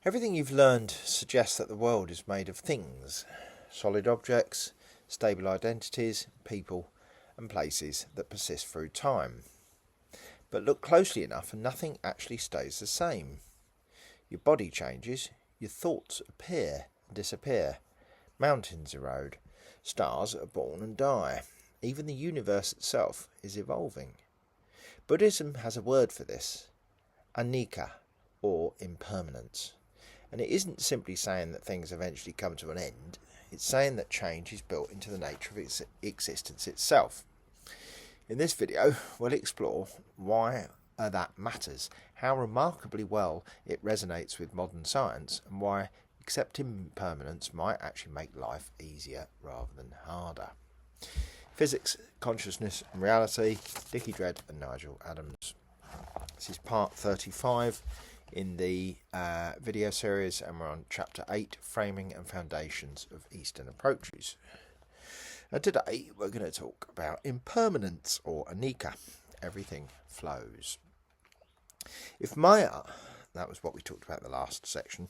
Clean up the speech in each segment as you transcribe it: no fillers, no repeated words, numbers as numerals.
Everything you've learned suggests that the world is made of things, solid objects, stable identities, people, and places that persist through time. But look closely enough and nothing actually stays the same. Your body changes, your thoughts appear and disappear, mountains erode, stars are born and die. Even the universe itself is evolving. Buddhism has a word for this, Anicca, or impermanence. And it isn't simply saying that things eventually come to an end, it's saying that change is built into the nature of its existence itself. In this video, we'll explore why that matters, how remarkably well it resonates with modern science, and why accepting impermanence might actually make life easier rather than harder. Physics, Consciousness and Reality, Dickie Dredd and Nigel Adams. This is part 35 in the video series, and we're on chapter 8, Framing and Foundations of Eastern Approaches. Today we're going to talk about impermanence, or Anicca. Everything flows. If Maya, that was what we talked about in the last section,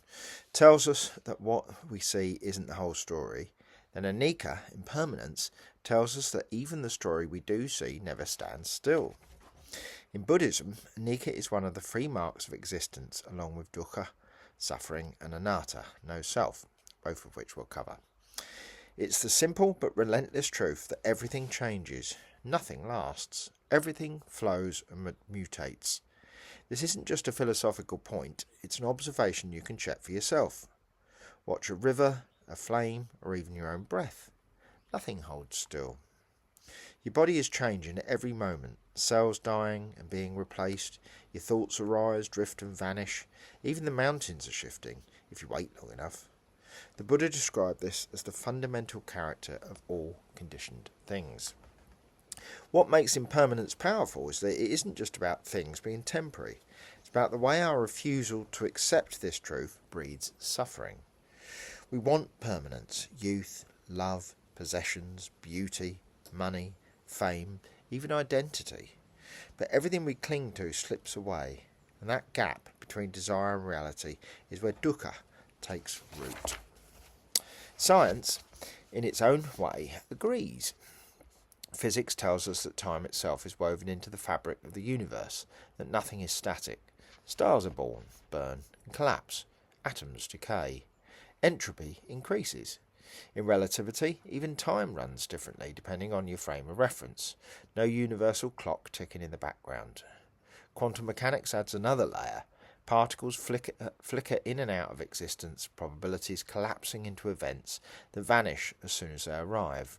tells us that what we see isn't the whole story, then Anicca, impermanence, tells us that even the story we do see never stands still. In Buddhism, Anicca is one of the three marks of existence, along with dukkha, suffering, and anatta, no self, both of which we'll cover. It's the simple but relentless truth that everything changes, nothing lasts, everything flows and mutates. This isn't just a philosophical point, it's an observation you can check for yourself. Watch a river, a flame, or even your own breath. Nothing holds still. Your body is changing at every moment, cells dying and being replaced, your thoughts arise, drift and vanish, even the mountains are shifting, if you wait long enough. The Buddha described this as the fundamental character of all conditioned things. What makes impermanence powerful is that it isn't just about things being temporary, it's about the way our refusal to accept this truth breeds suffering. We want permanence, youth, love, possessions, beauty, money, fame, even identity. But everything we cling to slips away, and that gap between desire and reality is where dukkha takes root. Science, in its own way, agrees. Physics tells us that time itself is woven into the fabric of the universe, that nothing is static. Stars are born, burn, and collapse. Atoms decay. Entropy increases. In relativity, even time runs differently depending on your frame of reference. No universal clock ticking in the background. Quantum mechanics adds another layer. Particles flicker in and out of existence, probabilities collapsing into events that vanish as soon as they arrive.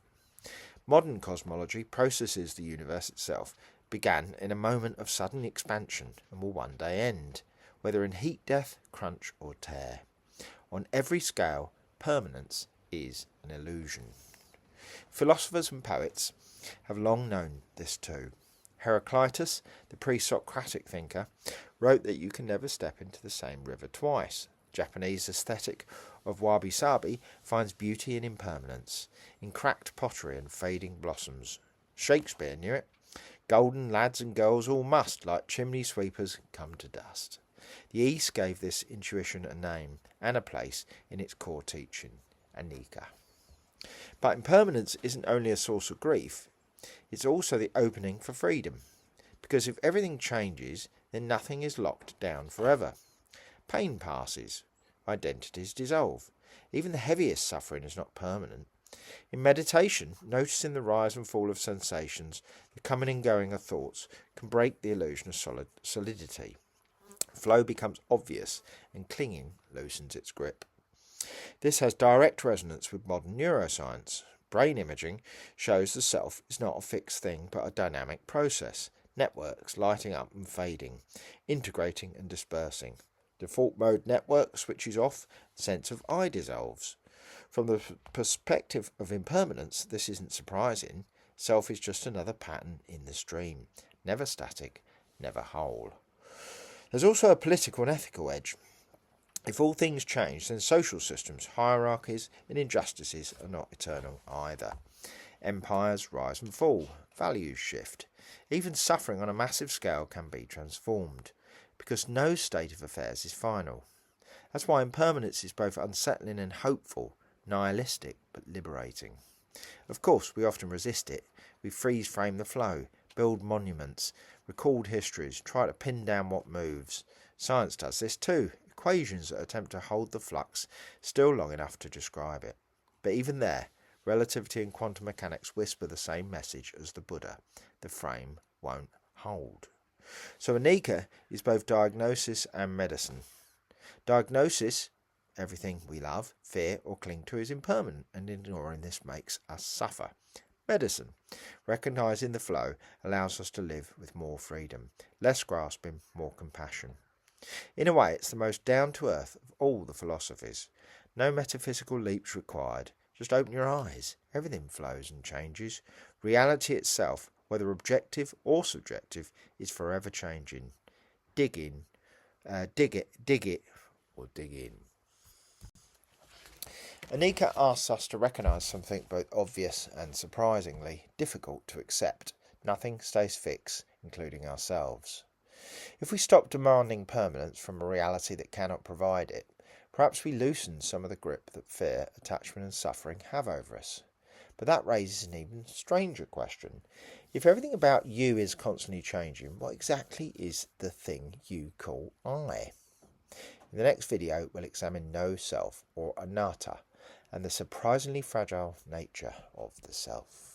Modern cosmology processes the universe itself, began in a moment of sudden expansion and will one day end, whether in heat death, crunch or tear. On every scale, permanence is an illusion. Philosophers and poets have long known this too. Heraclitus, the pre-Socratic thinker, wrote that you can never step into the same river twice. Japanese aesthetic of wabi-sabi finds beauty in impermanence, in cracked pottery and fading blossoms. Shakespeare knew it. Golden lads and girls all must, like chimney sweepers, come to dust. The East gave this intuition a name and a place in its core teaching, Anicca. But impermanence isn't only a source of grief, it's also the opening for freedom. Because if everything changes, then nothing is locked down forever. Pain passes, identities dissolve. Even the heaviest suffering is not permanent. In meditation, noticing the rise and fall of sensations, the coming and going of thoughts, can break the illusion of solidity. Flow becomes obvious and clinging loosens its grip. This has direct resonance with modern neuroscience. Brain imaging shows the self is not a fixed thing but a dynamic process. Networks lighting up and fading, integrating and dispersing. Default mode network switches off, sense of I dissolves. From the perspective of impermanence, this isn't surprising. Self is just another pattern in the stream, never static, never whole. There's also a political and ethical edge. If all things change, then social systems, hierarchies and injustices are not eternal either. Empires rise and fall, values shift. Even suffering on a massive scale can be transformed, because no state of affairs is final. That's why impermanence is both unsettling and hopeful, nihilistic but liberating. Of course, we often resist it. We freeze frame the flow, build monuments, record histories, try to pin down what moves. Science does this too. Equations that attempt to hold the flux still long enough to describe it. But even there, relativity and quantum mechanics whisper the same message as the Buddha. The frame won't hold. So Anicca is both diagnosis and medicine. Diagnosis, everything we love, fear or cling to is impermanent, and ignoring this makes us suffer. Medicine, recognising the flow, allows us to live with more freedom, less grasping, more compassion. In a way, it's the most down-to-earth of all the philosophies. No metaphysical leaps required. Just open your eyes. Everything flows and changes. Reality itself, whether objective or subjective, is forever changing. Dig in, dig it, or dig in. Anicca asks us to recognise something both obvious and surprisingly difficult to accept. Nothing stays fixed, including ourselves. If we stop demanding permanence from a reality that cannot provide it, perhaps we loosen some of the grip that fear, attachment and suffering have over us. But that raises an even stranger question. If everything about you is constantly changing, what exactly is the thing you call I? In the next video, we'll examine no self, or anatta, and the surprisingly fragile nature of the self.